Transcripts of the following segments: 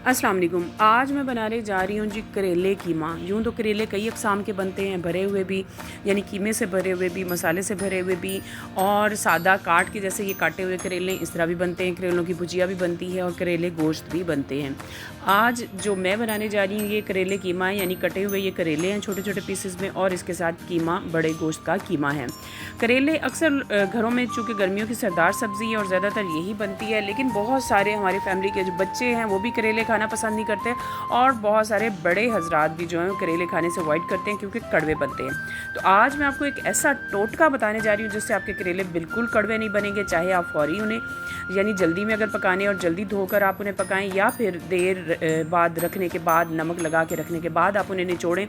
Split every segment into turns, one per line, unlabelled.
अस्सलाम वालेकुम। आज मैं बनाने जा रही हूँ जी करेले कीमा। यूँ तो करेले कई अक़साम के बनते हैं, भरे हुए भी यानी कीमे से भरे हुए भी, मसाले से भरे हुए भी, और सादा काट के जैसे ये काटे हुए करेले इस तरह भी बनते हैं। करेलों की भुजिया भी बनती है और करेले गोश्त भी बनते हैं। आज जो मैं बनाने जा रही हूँ ये करेले कीमा है, यानी कटे हुए ये करेले हैं छोटे छोटे पीसेस में, और इसके साथ कीमा बड़े गोश्त का कीमा है। करेले अक्सर घरों में चूँकि गर्मियों की सरदार सब्ज़ी है और ज़्यादातर यही बनती है, लेकिन बहुत सारे हमारी फैमिली के जो बच्चे हैं वो भी करेले खाना पसंद नहीं करते, और बहुत सारे बड़े हजरात भी जो हैं करेले खाने से अवॉइड करते हैं क्योंकि कड़वे बनते हैं। तो आज मैं आपको एक ऐसा टोटका बताने जा रही हूँ जिससे आपके करेले बिल्कुल कड़वे नहीं बनेंगे, चाहे आप फौरी उन्हें यानी जल्दी में अगर पकाने और जल्दी धोकर आप उन्हें पकाएं, या फिर देर बाद रखने के बाद नमक लगा के रखने के बाद आप उन्हें निचोड़ें।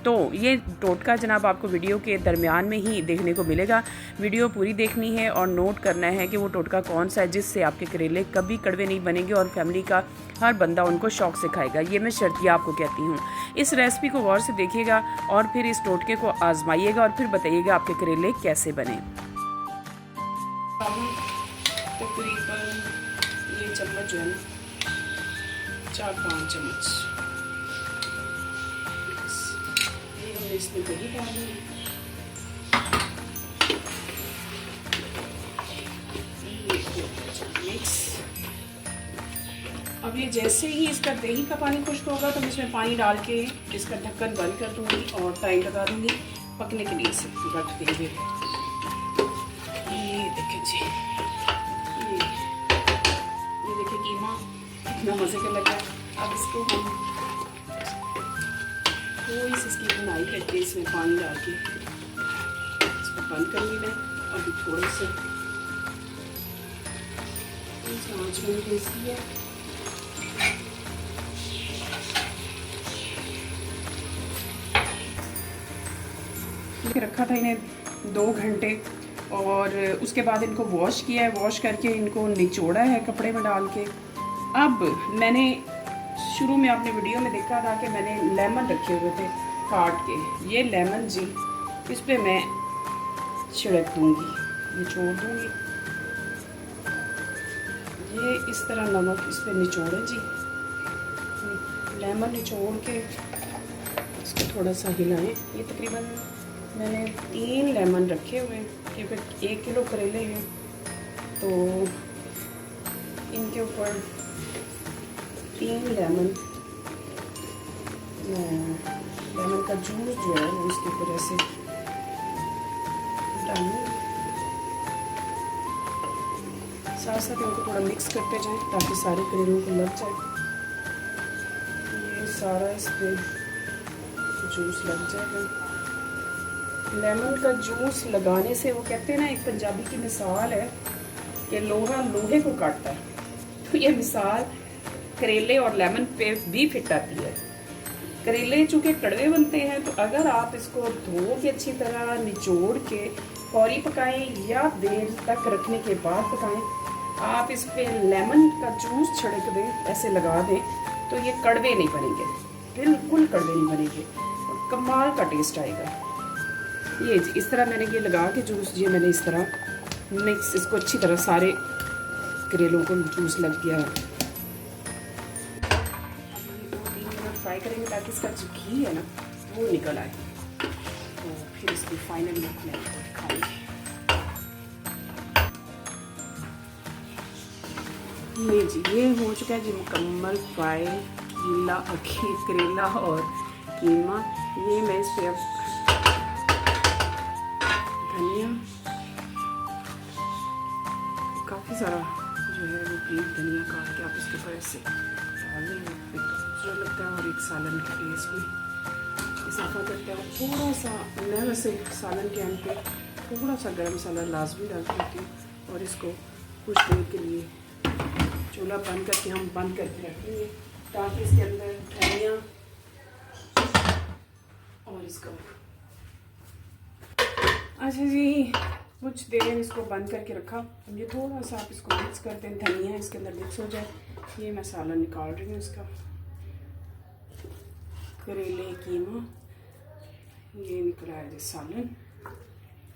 तो ये टोटका जनाब आपको वीडियो के दरमियान में ही देखने को मिलेगा। वीडियो पूरी देखनी है और नोट करना है कि वो टोटका कौन सा है जिससे आपके करेले कभी कड़वे नहीं बनेंगे और फैमिली का हर बंदा उनको शौक से खाएगा। ये मैं शर्तिया आपको कहती हूँ। इस रेसिपी को गौर से देखिएगा और फिर इस टोटके को आजमाइएगा और फिर बताइएगा आपके करेले कैसे बने। तकरीबन ये चम्मच जो है ना 4-5 चम्मच हमने इसमें दही डाली, मिक्स। अब ये जैसे ही इसका दही का पानी खुश्क होगा तो मैं इसमें पानी डाल के इसका ढक्कन बंद कर दूंगी और टाइम लगा दूंगी पकने के लिए। इसे रख देंगे। ये देखें जी, ये देखिए कीमा कितना मज़े का लगा। अब इसको हम थोड़ी सी इसकी बुनाई करके इसमें पानी डाल के इसको बंद कर लेना है। अभी थोड़े से आँच में भेजती है। रखा था इन्हें 2 घंटे और उसके बाद इनको वॉश किया है। वॉश करके इनको निचोड़ा है कपड़े में डाल के। अब मैंने शुरू में आपने वीडियो में देखा था कि मैंने लेमन रखे हुए थे काट के। ये लेमन जी इस पर मैं छिड़क दूंगी, निचोड़ दूंगी। ये इस तरह नमक इस पर निचोड़े जी, लेमन निचोड़ के इसको थोड़ा सा हिलाएं। ये तकरीबन मैंने 3 लेमन रखे हुए हैं क्योंकि 1 किलो करेले हैं, तो इनके ऊपर 3 लेमन का जूस जो है वो इसके ऊपर ऐसे डालूंगी। साथ साथ इनको थोड़ा मिक्स करते जाएं ताकि सारे करेलों को लग जाए। ये सारा इस पर जूस लग जाएगा। लेमन का जूस लगाने से वो कहते हैं ना, एक पंजाबी की मिसाल है कि लोहा लोहे को काटता है, तो ये मिसाल करेले और लेमन पे भी फिट आती है। करेले चूँकि कड़वे बनते हैं, तो अगर आप इसको धो के अच्छी तरह निचोड़ के फौरी पकाएं या देर तक रखने के बाद पकाएं, आप इस पे लेमन का जूस छिड़क दें, ऐसे लगा दें, तो ये कड़वे नहीं बनेंगे, बिल्कुल कड़वे नहीं बनेंगे और कमाल का टेस्ट आएगा। ये इस तरह मैंने ये लगा के जूस, ये मैंने इस तरह मिक्स, इसको अच्छी तरह सारे करेलों को जूस लग गया है। 2-3 मिनट फ्राई करेंगे ताकि इसका जो घी है ना वो निकल आए, तो फिर इसकी फाइनल लुक में खाएंगे। ये जी ये हो चुका है जी मुकम्मल फ्राई करेला और कीमा। ये मैं इस पर अब धनिया, काफ़ी सारा जो है वो प्लीज धनिया काट के आप इसके ऊपर ऐसे डाल देंगे, एक तो खूबसूरत लगता है और एक सालन के टेस्ट में इजाफा करता है। थोड़ा सा मैं वैसे सालन के एंड पे थोड़ा सा गरम मसाला लाजमी डाल देती हूँ और इसको कुछ देर के लिए चूल्हा बंद करके हम बंद करके रखेंगे ताकि इसके अंदर धनिया और इसको अच्छा जी कुछ देर इसको बंद करके रखा। ये थोड़ा सा आप इसको मिक्स करते हैं, धनिया इसके अंदर मिक्स हो जाए। ये मसाला निकाल रही हूँ इसका, करेले कीमा, ये निकला है जी सालन,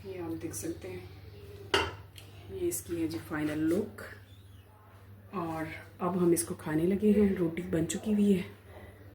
ये आप देख सकते हैं। ये इसकी है जी फाइनल लुक। और अब हम इसको खाने लगे हैं। रोटी बन चुकी हुई है।